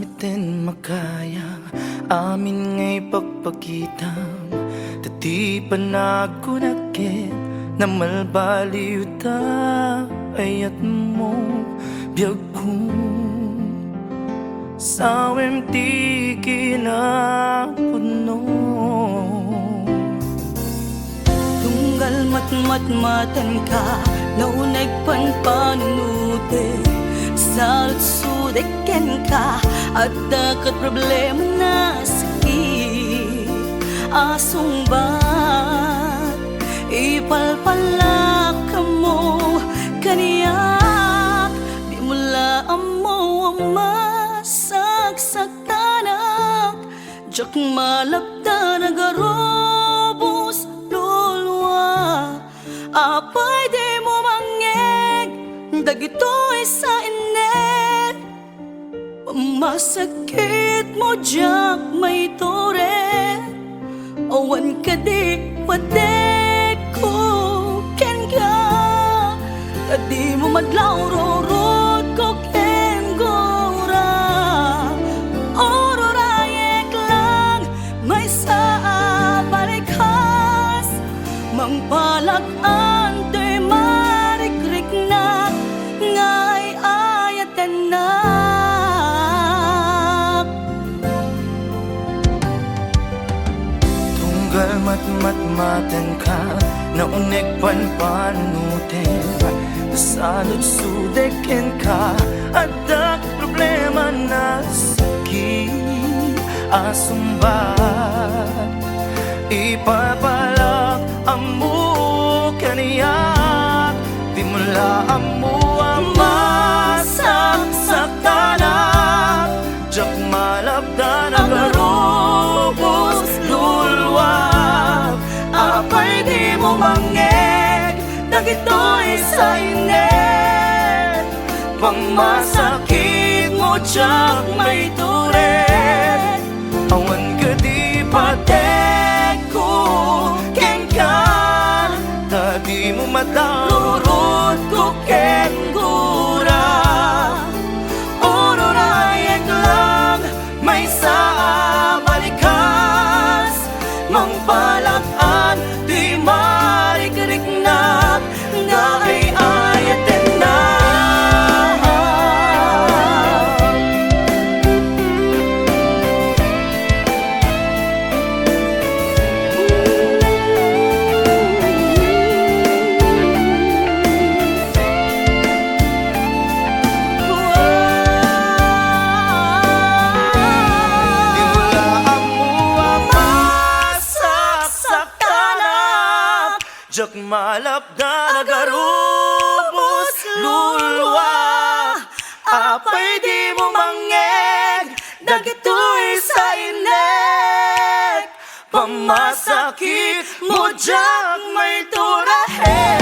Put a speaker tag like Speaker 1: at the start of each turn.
Speaker 1: Samitin makaya amin ngay pagpagitam Tati panagunakit na malbaliw ta ayat mo biyag ko sawem ti kinapuno
Speaker 2: Tunggal matmatan ka naunay panpanunute Salot sudeken ka at dakat problema na sakit Asong ba't ipalpalak ka mo kaniyak Di mula mo ang masagsagtanak Diyak malapta nagarobos lulwa Apay di mo mangeg dagito'y sa inet Masakit mo diyak may tore Awan ka di patek ko ken ka Kadi mo madlaw rorot ko ken gora Ororayek lang may sa balikas Mangpalakan to'y marikrik na Ngay ayatan na
Speaker 1: Tunggal matmatan ka naunig panpanuten Salot sudeken ka at dak problema na sakit Asumbat ipapalak amo kaniyak Di mula amo ang masagsaktanak Diyak malabda na garubos lulwa Apay di mo mangeg dagito'y sa inet Pangmasakit mo diyak may turet Awan ka di patek ko ken ka Tadi mo matarurot ko ken gura Ororayek lang may sa balikas Mangpalakan di marikrik-nak na ay ayaten na Diyak malapda na garubos lulwa Apay di mo mangeg dagito'y sa inek Pamasakit mo diyak may turahe